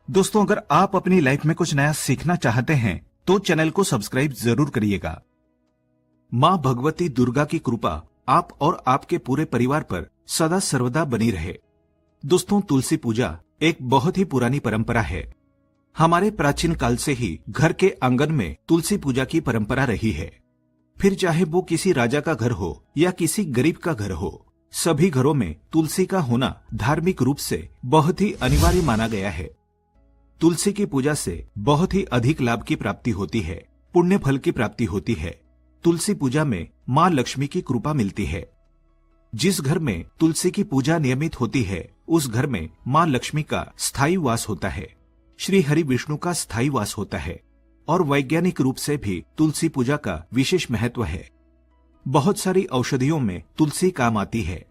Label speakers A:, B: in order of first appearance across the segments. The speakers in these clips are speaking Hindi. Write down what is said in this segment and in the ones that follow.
A: दोस्तों, अगर आप अपनी लाइफ में कुछ नया सीखना चाहते हैं तो चैनल को सब्सक्राइब जरूर करिएगा। माँ भगवती दुर्गा की कृपा आप और आपके पूरे परिवार पर सदा सर्वदा बनी रहे। दोस्तों, तुलसी पूजा एक बहुत ही पुरानी परंपरा है। हमारे प्राचीन काल से ही घर के आंगन में तुलसी पूजा की परंपरा रही है। फिर चाहे वो किसी राजा का घर हो या किसी गरीब का घर हो, सभी घरों में तुलसी का होना धार्मिक रूप से बहुत ही अनिवार्य माना गया है। तुलसी की पूजा से बहुत ही अधिक लाभ की प्राप्ति होती है, पुण्य फल की प्राप्ति होती है। तुलसी पूजा में माँ लक्ष्मी की कृपा मिलती है। जिस घर में तुलसी की पूजा नियमित होती है, उस घर में माँ लक्ष्मी का स्थायी वास होता है, श्री हरि विष्णु का स्थायी वास होता है और वैज्ञानिक रूप से भी तुलसी पूजा का विशेष महत्व है। बहुत सारी औषधियों में तुलसी काम आती है।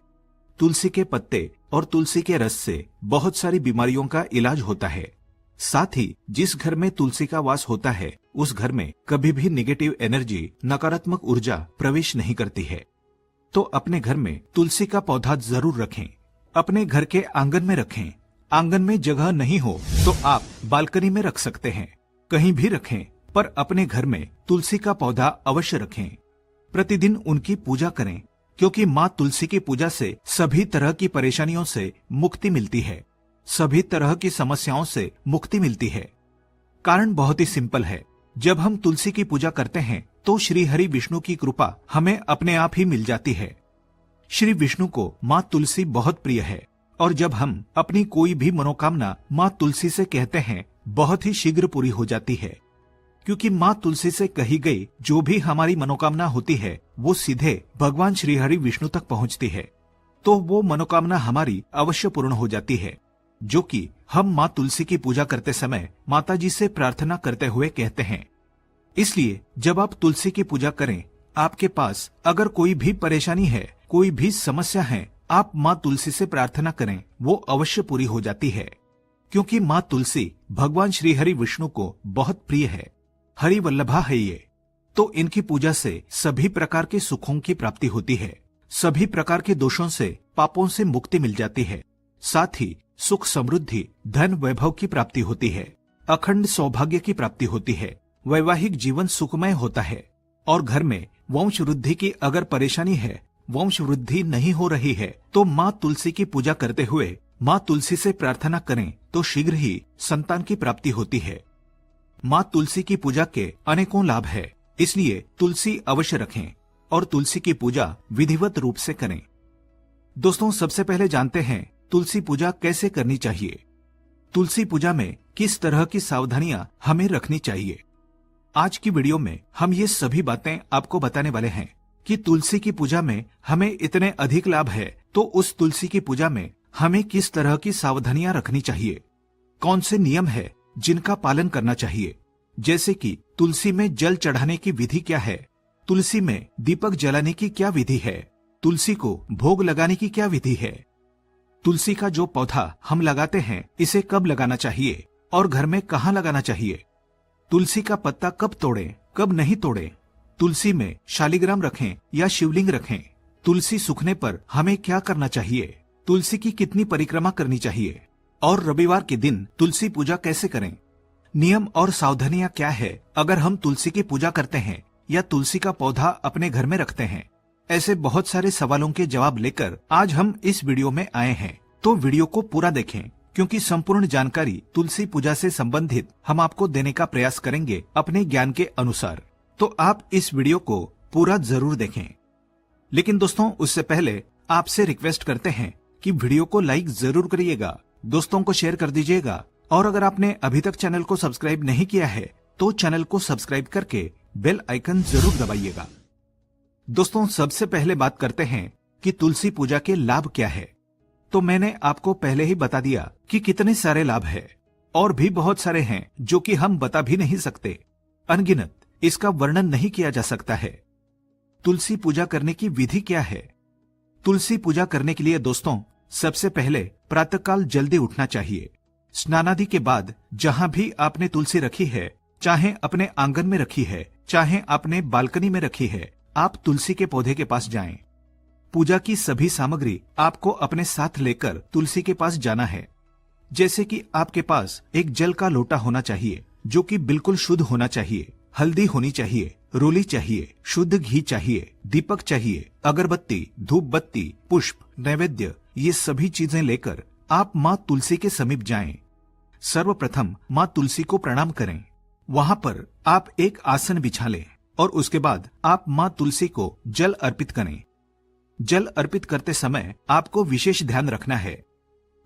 A: तुलसी के पत्ते और तुलसी के रस से बहुत सारी बीमारियों का इलाज होता है। साथ ही जिस घर में तुलसी का वास होता है, उस घर में कभी भी नेगेटिव एनर्जी, नकारात्मक ऊर्जा प्रवेश नहीं करती है। तो अपने घर में तुलसी का पौधा जरूर रखें। अपने घर के आंगन में रखें। आंगन में जगह नहीं हो तो आप बालकनी में रख सकते हैं, कहीं भी रखें, पर अपने घर में तुलसी का पौधा अवश्य रखें। प्रतिदिन उनकी पूजा करें, क्योंकि माँ तुलसी की पूजा से सभी तरह की परेशानियों से मुक्ति मिलती है, सभी तरह की समस्याओं से मुक्ति मिलती है। कारण बहुत ही सिंपल है। जब हम तुलसी की पूजा करते हैं तो श्री हरि विष्णु की कृपा हमें अपने आप ही मिल जाती है। श्री विष्णु को माँ तुलसी बहुत प्रिय है और जब हम अपनी कोई भी मनोकामना माँ तुलसी से कहते हैं, बहुत ही शीघ्र पूरी हो जाती है। क्योंकि माँ तुलसी से कही गई जो भी हमारी मनोकामना होती है, वो सीधे भगवान श्री हरि विष्णु तक पहुँचती है। तो वो मनोकामना हमारी अवश्य पूर्ण हो जाती है, जो कि हम माँ तुलसी की पूजा करते समय माता जी से प्रार्थना करते हुए कहते हैं। इसलिए जब आप तुलसी की पूजा करें, आपके पास अगर कोई भी परेशानी है, कोई भी समस्या है, आप माँ तुलसी से प्रार्थना करें, वो अवश्य पूरी हो जाती है। क्योंकि माँ तुलसी भगवान श्री हरि विष्णु को बहुत प्रिय है, हरि वल्लभा है ये। तो इनकी पूजा से सभी प्रकार के सुखों की प्राप्ति होती है, सभी प्रकार के दोषों से, पापों से मुक्ति मिल जाती है। साथ ही सुख, समृद्धि, धन, वैभव की प्राप्ति होती है, अखंड सौभाग्य की प्राप्ति होती है, वैवाहिक जीवन सुखमय होता है और घर में वंश वृद्धि की अगर परेशानी है, वंश वृद्धि नहीं हो रही है, तो माँ तुलसी की पूजा करते हुए माँ तुलसी से प्रार्थना करें तो शीघ्र ही संतान की प्राप्ति होती है। माँ तुलसी की पूजा के अनेकों लाभ है, इसलिए तुलसी अवश्य रखें और तुलसी की पूजा विधिवत रूप से करें। दोस्तों, सबसे पहले जानते हैं तुलसी पूजा कैसे करनी चाहिए। तुलसी पूजा में किस तरह की सावधानियां हमें रखनी चाहिए। आज की वीडियो में हम ये सभी बातें आपको बताने वाले हैं कि तुलसी की पूजा में हमें इतने अधिक लाभ है, तो उस तुलसी की पूजा में हमें किस तरह की सावधानियां रखनी चाहिए, कौन से नियम है जिनका पालन करना चाहिए। जैसे कि तुलसी में जल चढ़ाने की विधि क्या है, तुलसी में दीपक जलाने की क्या विधि है, तुलसी को भोग लगाने की क्या विधि है, तुलसी का जो पौधा हम लगाते हैं इसे कब लगाना चाहिए और घर में कहाँ लगाना चाहिए, तुलसी का पत्ता कब तोड़ें, कब नहीं तोड़ें, तुलसी में शालिग्राम रखें या शिवलिंग रखें, तुलसी सूखने पर हमें क्या करना चाहिए, तुलसी की कितनी परिक्रमा करनी चाहिए और रविवार के दिन तुलसी पूजा कैसे करें, नियम और सावधानियां क्या है अगर हम तुलसी की पूजा करते हैं या तुलसी का पौधा अपने घर में रखते हैं। ऐसे बहुत सारे सवालों के जवाब लेकर आज हम इस वीडियो में आए हैं, तो वीडियो को पूरा देखें, क्योंकि संपूर्ण जानकारी तुलसी पूजा से संबंधित हम आपको देने का प्रयास करेंगे अपने ज्ञान के अनुसार। तो आप इस वीडियो को पूरा जरूर देखें। लेकिन दोस्तों, उससे पहले आपसे रिक्वेस्ट करते हैं कि वीडियो को लाइक जरूर करिएगा, दोस्तों को शेयर कर दीजिएगा और अगर आपने अभी तक चैनल को सब्सक्राइब नहीं किया है तो चैनल को सब्सक्राइब करके बेल आइकन जरूर दबाइएगा। दोस्तों, सबसे पहले बात करते हैं कि तुलसी पूजा के लाभ क्या है। तो मैंने आपको पहले ही बता दिया कि कितने सारे लाभ है और भी बहुत सारे हैं जो कि हम बता भी नहीं सकते, अनगिनत, इसका वर्णन नहीं किया जा सकता है। तुलसी पूजा करने की विधि क्या है। तुलसी पूजा करने के लिए दोस्तों, सबसे पहले प्रातःकाल जल्दी उठना चाहिए। स्नानादि के बाद जहां भी आपने तुलसी रखी है, चाहे अपने आंगन में रखी है, चाहे आपने बालकनी में रखी है, आप तुलसी के पौधे के पास जाएं। पूजा की सभी सामग्री आपको अपने साथ लेकर तुलसी के पास जाना है। जैसे कि आपके पास एक जल का लोटा होना चाहिए जो कि बिल्कुल शुद्ध होना चाहिए, हल्दी होनी चाहिए, रोली चाहिए, शुद्ध घी चाहिए, दीपक चाहिए, अगरबत्ती, धूप बत्ती, पुष्प, नैवेद्य, ये सभी चीजें लेकर आप माँ तुलसी के समीप जाएं। सर्वप्रथम माँ तुलसी को प्रणाम करें। वहां पर आप एक आसन बिछा लें और उसके बाद आप माँ तुलसी को जल अर्पित करें। जल अर्पित करते समय आपको विशेष ध्यान रखना है।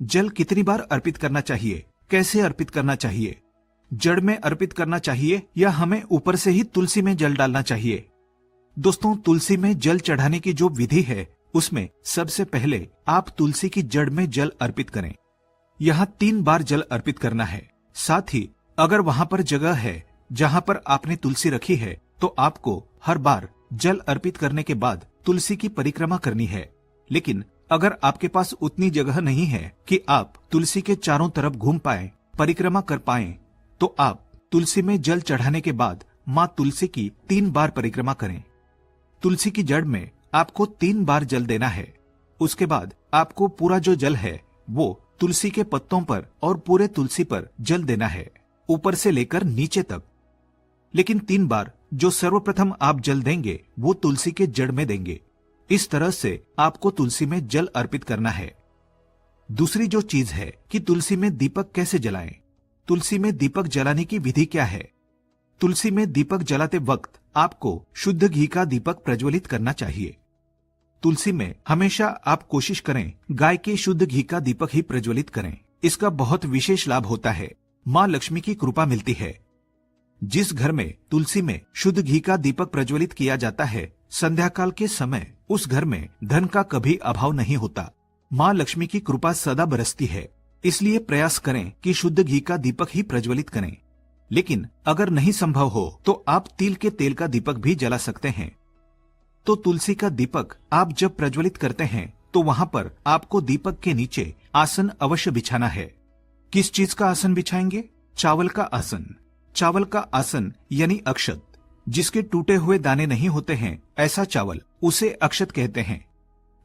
A: जल कितनी बार अर्पित करना चाहिए, कैसे अर्पित करना चाहिए, जड़ में अर्पित करना चाहिए या हमें ऊपर से ही तुलसी में जल डालना चाहिए। दोस्तों, तुलसी में जल चढ़ाने की जो विधि है उसमें सबसे पहले आप तुलसी की जड़ में जल अर्पित करें। यहाँ 3 बार जल अर्पित करना है। साथ ही अगर वहां पर जगह है जहां पर आपने तुलसी रखी है तो आपको हर बार जल अर्पित करने के बाद तुलसी की परिक्रमा करनी है। लेकिन अगर आपके पास उतनी जगह नहीं है कि आप तुलसी के चारों तरफ घूम पाए, परिक्रमा कर पाए, तो आप तुलसी में जल चढ़ाने के बाद माँ तुलसी की 3 बार परिक्रमा करें। तुलसी की जड़ में आपको 3 बार जल देना है। उसके बाद आपको पूरा जो जल है वो तुलसी के पत्तों पर और पूरे तुलसी पर जल देना है, ऊपर से लेकर नीचे तक। लेकिन 3 बार जो सर्वप्रथम आप जल देंगे वो तुलसी के जड़ में देंगे। इस तरह से आपको तुलसी में जल अर्पित करना है। दूसरी जो चीज है कि तुलसी में दीपक कैसे जलाएं। तुलसी में दीपक जलाने की विधि क्या है। तुलसी में दीपक जलाते वक्त आपको शुद्ध घी का दीपक प्रज्वलित करना चाहिए। तुलसी में हमेशा आप कोशिश करें गाय के शुद्ध घी का दीपक ही प्रज्वलित करें। इसका बहुत विशेष लाभ होता है, माँ लक्ष्मी की कृपा मिलती है। जिस घर में तुलसी में शुद्ध घी का दीपक प्रज्वलित किया जाता है, संध्या काल के समय उस घर में धन का कभी अभाव नहीं होता। माँ लक्ष्मी की कृपा सदा बरसती है। इसलिए प्रयास करें कि शुद्ध घी का दीपक ही प्रज्वलित करें। लेकिन अगर नहीं संभव हो तो आप तिल के तेल का दीपक भी जला सकते हैं। तो तुलसी का दीपक आप जब प्रज्वलित करते हैं तो वहां पर आपको दीपक के नीचे आसन अवश्य बिछाना है। किस चीज का आसन बिछाएंगे? चावल का आसन। चावल का आसन यानी अक्षत, जिसके टूटे हुए दाने नहीं होते हैं, ऐसा चावल उसे अक्षत कहते हैं।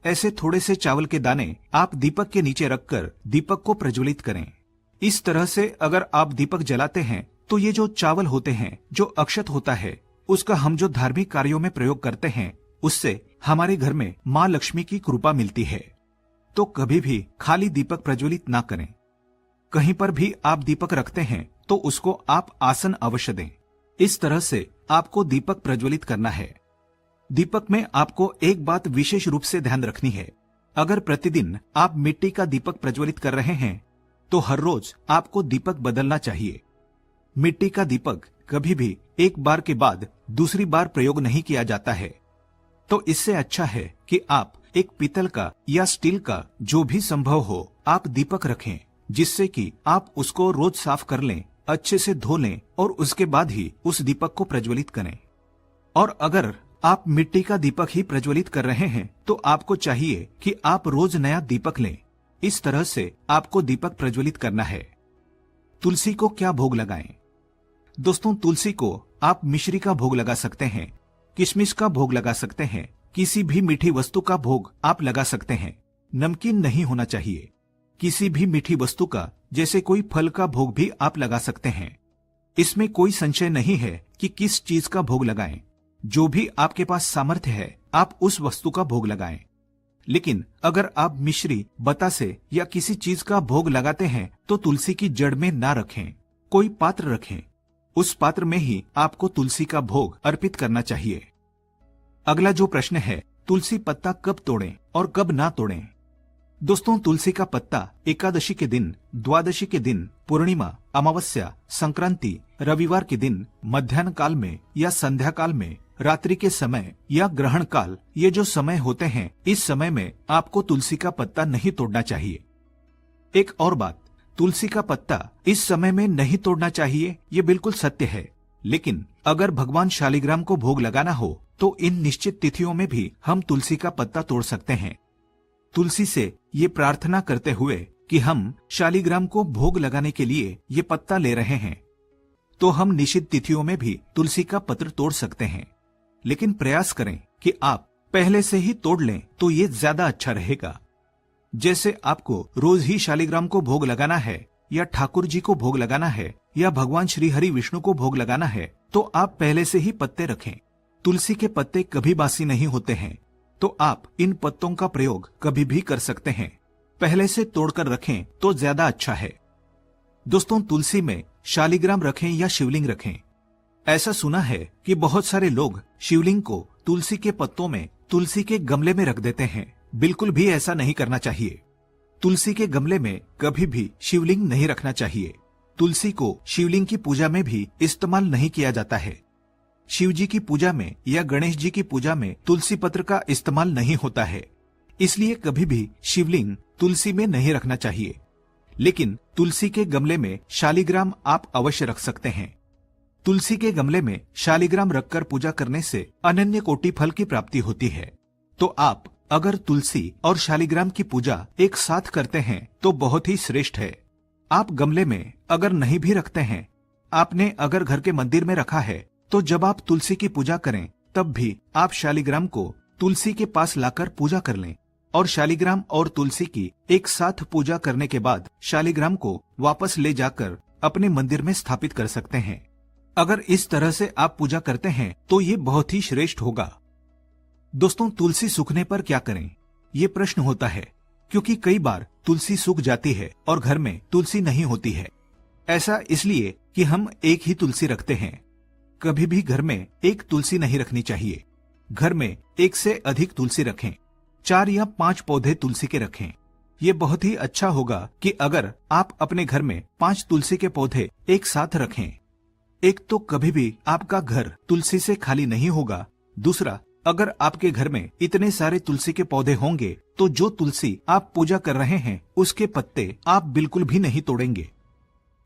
A: ऐसे थोड़े से चावल के दाने आप दीपक के नीचे रखकर दीपक को प्रज्वलित करें। इस तरह से अगर आप दीपक जलाते हैं तो ये जो चावल होते हैं, जो अक्षत होता है, उसका हम जो धार्मिक कार्यों में प्रयोग करते हैं, उससे हमारे घर में माँ लक्ष्मी की कृपा मिलती है। तो कभी भी खाली दीपक प्रज्वलित ना करें। कहीं पर भी आप दीपक रखते हैं तो उसको आप आसन अवश्य दें। इस तरह से आपको दीपक प्रज्वलित करना है। दीपक में आपको एक बात विशेष रूप से ध्यान रखनी है। अगर प्रतिदिन आप मिट्टी का दीपक प्रज्वलित कर रहे हैं तो हर रोज आपको दीपक बदलना चाहिए। मिट्टी का दीपक कभी भी एक बार के बाद दूसरी बार प्रयोग नहीं किया जाता है। तो इससे अच्छा है कि आप एक पीतल का या स्टील का, जो भी संभव हो, आप दीपक रखें, जिससे कि आप उसको रोज साफ कर लें, अच्छे से धो लें और उसके बाद ही उस दीपक को प्रज्वलित करें। और अगर आप मिट्टी का दीपक ही प्रज्वलित कर रहे हैं तो आपको चाहिए कि आप रोज नया दीपक लें। इस तरह से आपको दीपक प्रज्वलित करना है। तुलसी को क्या भोग लगाएं? दोस्तों, तुलसी को आप मिश्री का भोग लगा सकते हैं, किशमिश का भोग लगा सकते हैं, किसी भी मीठी वस्तु का भोग आप लगा सकते हैं। नमकीन नहीं होना चाहिए। किसी भी मीठी वस्तु का, जैसे कोई फल का भोग भी आप लगा सकते हैं। इसमें कोई संशय नहीं है कि किस चीज का भोग लगाएं। जो भी आपके पास सामर्थ्य है आप उस वस्तु का भोग लगाएं। लेकिन अगर आप मिश्री, बतासे या किसी चीज का भोग लगाते हैं तो तुलसी की जड़ में ना रखें, कोई पात्र रखें। उस पात्र में ही आपको तुलसी का भोग अर्पित करना चाहिए। अगला जो प्रश्न है, तुलसी पत्ता कब तोड़ें और कब ना तोड़ें? दोस्तों, तुलसी का पत्ता एकादशी के दिन, द्वादशी के दिन, पूर्णिमा, अमावस्या, संक्रांति, रविवार के दिन, मध्याह्न काल में या संध्या काल में, रात्रि के समय या ग्रहण काल, ये जो समय होते हैं, इस समय में आपको तुलसी का पत्ता नहीं तोड़ना चाहिए। एक और बात, तुलसी का पत्ता इस समय में नहीं तोड़ना चाहिए, ये बिल्कुल सत्य है। लेकिन अगर भगवान शालिग्राम को भोग लगाना हो तो इन निश्चित तिथियों में भी हम तुलसी का पत्ता तोड़ सकते हैं। तुलसी से ये प्रार्थना करते हुए कि हम शालिग्राम को भोग लगाने के लिए ये पत्ता ले रहे हैं, तो हम निश्चित तिथियों में भी तुलसी का पत्र तोड़ सकते हैं। लेकिन प्रयास करें कि आप पहले से ही तोड़ लें तो ये ज्यादा अच्छा रहेगा। जैसे आपको रोज ही शालिग्राम को भोग लगाना है, या ठाकुर जी को भोग लगाना है या भगवान श्री हरि विष्णु को भोग लगाना है तो आप पहले से ही पत्ते रखें। तुलसी के पत्ते कभी बासी नहीं होते हैं, तो आप इन पत्तों का प्रयोग कभी भी कर सकते हैं। पहले से तोड़कर रखें तो ज्यादा अच्छा है। दोस्तों, तुलसी में शालिग्राम रखें या शिवलिंग रखें। ऐसा सुना है कि बहुत सारे लोग शिवलिंग को तुलसी के पत्तों में तुलसी के गमले में रख देते हैं। बिल्कुल भी ऐसा नहीं करना चाहिए। तुलसी के गमले में कभी भी शिवलिंग नहीं रखना चाहिए। तुलसी को शिवलिंग की पूजा में भी इस्तेमाल नहीं किया जाता है। शिव जी की पूजा में या गणेश जी की पूजा में तुलसी पत्र का इस्तेमाल नहीं होता है, इसलिए कभी भी शिवलिंग तुलसी में नहीं रखना चाहिए। लेकिन तुलसी के गमले में शालिग्राम आप अवश्य रख सकते हैं। तुलसी के गमले में शालिग्राम रखकर पूजा करने से अनन्य कोटि फल की प्राप्ति होती है। तो आप अगर तुलसी और शालिग्राम की पूजा एक साथ करते हैं तो बहुत ही श्रेष्ठ है। आप गमले में अगर नहीं भी रखते हैं, आपने अगर घर के मंदिर में रखा है, तो जब आप तुलसी की पूजा करें तब भी आप शालिग्राम को तुलसी के पास लाकर पूजा कर लें और शालिग्राम और तुलसी की एक साथ पूजा करने के बाद शालिग्राम को वापस ले जाकर अपने मंदिर में स्थापित कर सकते हैं। अगर इस तरह से आप पूजा करते हैं तो ये बहुत ही श्रेष्ठ होगा। दोस्तों, तुलसी सूखने पर क्या करें, ये प्रश्न होता है, क्योंकि कई बार तुलसी सूख जाती है और घर में तुलसी नहीं होती है। ऐसा इसलिए कि हम एक ही तुलसी रखते हैं। कभी भी घर में एक तुलसी नहीं रखनी चाहिए। घर में एक से अधिक तुलसी रखें। 4 या 5 पौधे तुलसी के रखें। ये बहुत ही अच्छा होगा कि अगर आप अपने घर में 5 तुलसी के पौधे एक साथ रखें। एक तो कभी भी आपका घर तुलसी से खाली नहीं होगा। दूसरा, अगर आपके घर में इतने सारे तुलसी के पौधे होंगे तो जो तुलसी आप पूजा कर रहे हैं उसके पत्ते आप बिल्कुल भी नहीं तोड़ेंगे।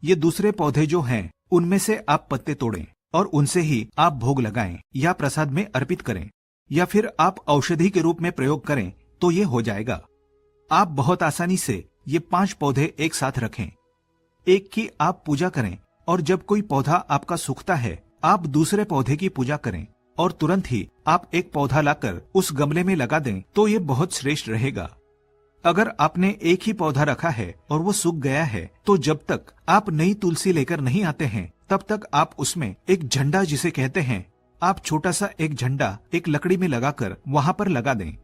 A: ये दूसरे पौधे जो हैं उनमें से आप पत्ते तोड़ें और उनसे ही आप भोग लगाएं या प्रसाद में अर्पित करें या फिर आप औषधि के रूप में प्रयोग करें तो ये हो जाएगा। आप बहुत आसानी से ये 5 पौधे एक साथ रखें। एक की आप पूजा करें और जब कोई पौधा आपका सूखता है आप दूसरे पौधे की पूजा करें और तुरंत ही आप एक पौधा लाकर उस गमले में लगा दें तो ये बहुत श्रेष्ठ रहेगा। अगर आपने एक ही पौधा रखा है और वो सूख गया है तो जब तक आप नई तुलसी लेकर नहीं आते हैं तब तक आप उसमें एक झंडा, जिसे कहते हैं, आप छोटा सा एक झंडा एक लकड़ी में लगाकर वहां पर लगा दें।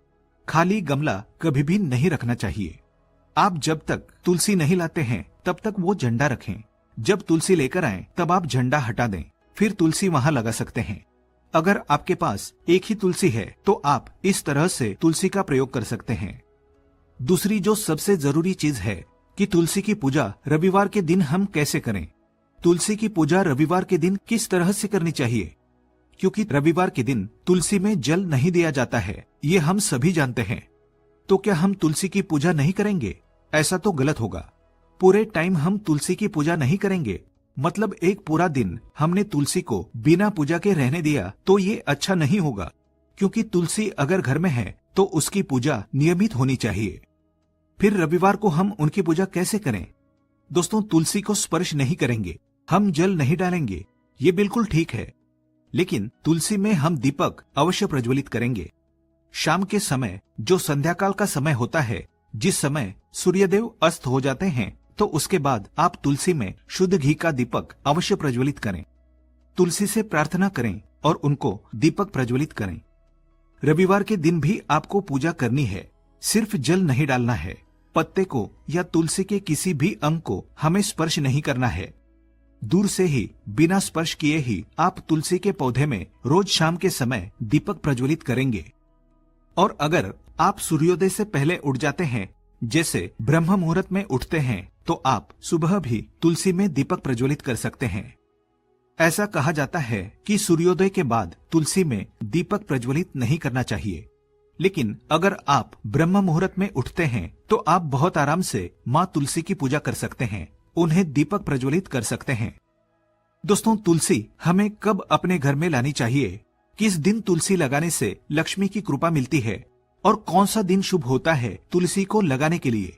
A: खाली गमला कभी भी नहीं रखना चाहिए। आप जब तक तुलसी नहीं लाते हैं तब तक वो झंडा रखें। जब तुलसी लेकर आए तब आप झंडा हटा दें, फिर तुलसी वहां लगा सकते हैं। अगर आपके पास एक ही तुलसी है तो आप इस तरह से तुलसी का प्रयोग कर सकते हैं। दूसरी जो सबसे जरूरी चीज है कि तुलसी की पूजा रविवार के दिन हम कैसे करें। तुलसी की पूजा रविवार के दिन किस तरह से करनी चाहिए, क्योंकि रविवार के दिन तुलसी में जल नहीं दिया जाता है, ये हम सभी जानते हैं। तो क्या हम तुलसी की पूजा नहीं करेंगे? ऐसा तो गलत होगा। पूरे टाइम हम तुलसी की पूजा नहीं करेंगे, मतलब एक पूरा दिन हमने तुलसी को बिना पूजा के रहने दिया तो ये अच्छा नहीं होगा। क्योंकि तुलसी अगर घर में है तो उसकी पूजा नियमित होनी चाहिए। फिर रविवार को हम उनकी पूजा कैसे करें? दोस्तों, तुलसी को स्पर्श नहीं करेंगे, हम जल नहीं डालेंगे, ये बिल्कुल ठीक है। लेकिन तुलसी में हम दीपक अवश्य प्रज्वलित करेंगे। शाम के समय जो संध्याकाल का समय होता है, जिस समय सूर्यदेव अस्त हो जाते हैं, तो उसके बाद आप तुलसी में शुद्ध घी का दीपक अवश्य प्रज्वलित करें। तुलसी से प्रार्थना करें और उनको दीपक प्रज्वलित करें। रविवार के दिन भी आपको पूजा करनी है, सिर्फ जल नहीं डालना है। पत्ते को या तुलसी के किसी भी अंग को हमें स्पर्श नहीं करना है। दूर से ही बिना स्पर्श किए ही आप तुलसी के पौधे में रोज शाम के समय दीपक प्रज्वलित करेंगे। और अगर आप सूर्योदय से पहले उठ जाते हैं, जैसे ब्रह्म मुहूर्त में उठते हैं, तो आप सुबह भी तुलसी में दीपक प्रज्वलित कर सकते हैं। ऐसा कहा जाता है कि सूर्योदय के बाद तुलसी में दीपक प्रज्वलित नहीं करना चाहिए। लेकिन अगर आप ब्रह्म मुहूर्त में उठते हैं तो आप बहुत आराम से माँ तुलसी की पूजा कर सकते हैं, उन्हें दीपक प्रज्वलित कर सकते हैं। दोस्तों, तुलसी हमें कब अपने घर में लानी चाहिए, किस दिन तुलसी लगाने से लक्ष्मी की कृपा मिलती है और कौन सा दिन शुभ होता है तुलसी को लगाने के लिए?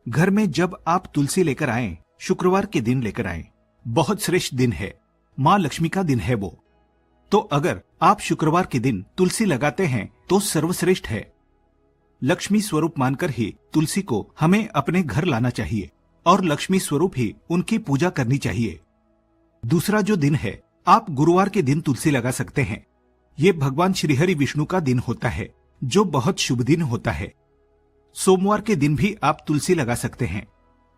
A: घर में जब आप तुलसी लेकर आएं, शुक्रवार के दिन लेकर आएं, बहुत श्रेष्ठ दिन है, माँ लक्ष्मी का दिन है वो। तो अगर आप शुक्रवार के दिन तुलसी लगाते हैं तो सर्वश्रेष्ठ है। लक्ष्मी स्वरूप मानकर ही तुलसी को हमें अपने घर लाना चाहिए और लक्ष्मी स्वरूप ही उनकी पूजा करनी चाहिए। दूसरा जो दिन है, आप गुरुवार के दिन तुलसी लगा सकते हैं। ये भगवान श्रीहरि विष्णु का दिन होता है, जो बहुत शुभ दिन होता है। सोमवार के दिन भी आप तुलसी लगा सकते हैं।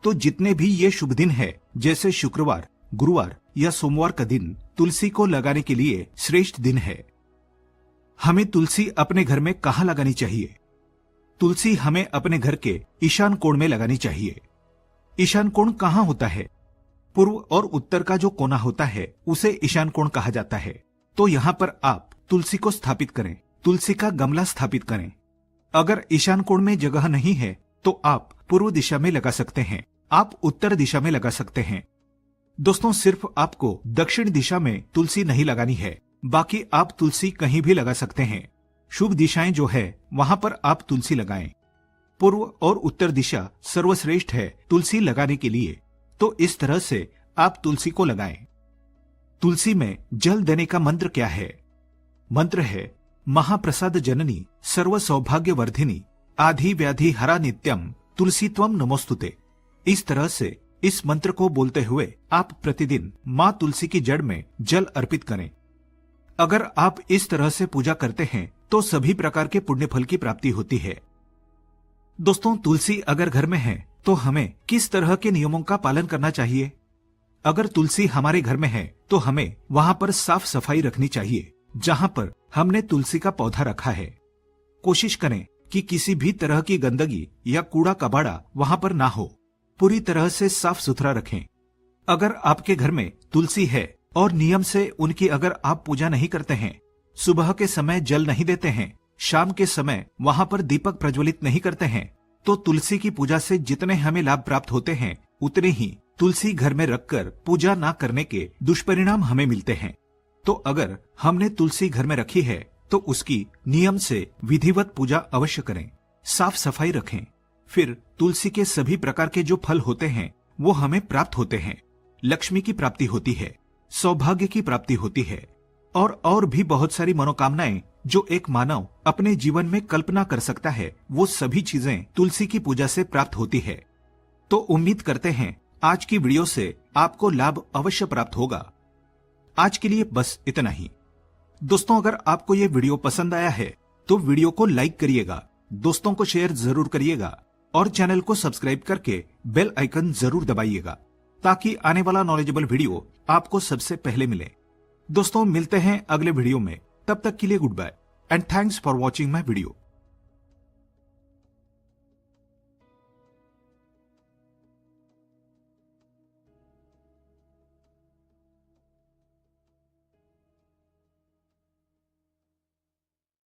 A: तो जितने भी ये शुभ दिन है, जैसे शुक्रवार, गुरुवार या सोमवार का दिन तुलसी को लगाने के लिए श्रेष्ठ दिन है। हमें तुलसी अपने घर में कहाँ लगानी चाहिए? तुलसी हमें अपने घर के ईशान कोण में लगानी चाहिए। ईशान कोण कहाँ होता है? पूर्व और उत्तर का जो कोना होता है उसे ईशान कोण कहा जाता है। तो यहाँ पर आप तुलसी को स्थापित करें, तुलसी का गमला स्थापित करें। अगर ईशान कोण में जगह नहीं है तो आप पूर्व दिशा में लगा सकते हैं, आप उत्तर दिशा में लगा सकते हैं। दोस्तों, सिर्फ आपको दक्षिण दिशा में तुलसी नहीं लगानी है, बाकी आप तुलसी कहीं भी लगा सकते हैं। शुभ दिशाएं जो है वहां पर आप तुलसी लगाएं। पूर्व और उत्तर दिशा सर्वश्रेष्ठ है तुलसी लगाने के लिए। तो इस तरह से आप तुलसी को लगाएं। तुलसी में जल देने का मंत्र क्या है? मंत्र है महाप्रसाद जननी सर्व सौभाग्य वर्धिनी आधि व्याधि हरा नित्यम तुलसी त्वम नमोस्तुते। इस तरह से इस मंत्र को बोलते हुए आप प्रतिदिन माँ तुलसी की जड़ में जल अर्पित करें। अगर आप इस तरह से पूजा करते हैं तो सभी प्रकार के पुण्य फल की प्राप्ति होती है। दोस्तों, तुलसी अगर घर में है तो हमें किस तरह के नियमों का पालन करना चाहिए? अगर तुलसी हमारे घर में है तो हमें वहां पर साफ सफाई रखनी चाहिए। जहां पर हमने तुलसी का पौधा रखा है, कोशिश करें कि किसी भी तरह की गंदगी या कूड़ा कबाड़ा वहां पर ना हो। पूरी तरह से साफ सुथरा रखें। अगर आपके घर में तुलसी है और नियम से उनकी अगर आप पूजा नहीं करते हैं, सुबह के समय जल नहीं देते हैं, शाम के समय वहां पर दीपक प्रज्वलित नहीं करते हैं, तो तुलसी की पूजा से जितने हमें लाभ प्राप्त होते हैं उतने ही तुलसी घर में रखकर पूजा ना करने के दुष्परिणाम हमें मिलते हैं। तो अगर हमने तुलसी घर में रखी है तो उसकी नियम से विधिवत पूजा अवश्य करें, साफ सफाई रखें। फिर तुलसी के सभी प्रकार के जो फल होते हैं वो हमें प्राप्त होते हैं। लक्ष्मी की प्राप्ति होती है, सौभाग्य की प्राप्ति होती है और भी बहुत सारी मनोकामनाएं जो एक मानव अपने जीवन में कल्पना कर सकता है, वो सभी चीजें तुलसी की पूजा से प्राप्त होती है। तो उम्मीद करते हैं आज की वीडियो से आपको लाभ अवश्य प्राप्त होगा। आज के लिए बस इतना ही। दोस्तों, अगर आपको ये वीडियो पसंद आया है तो वीडियो को लाइक करिएगा, दोस्तों को शेयर जरूर करिएगा और चैनल को सब्सक्राइब करके बेल आइकन जरूर दबाइएगा ताकि आने वाला नॉलेजेबल वीडियो आपको सबसे पहले मिले। दोस्तों, मिलते हैं अगले वीडियो में। तब तक के लिए goodbye and thanks for watching my video.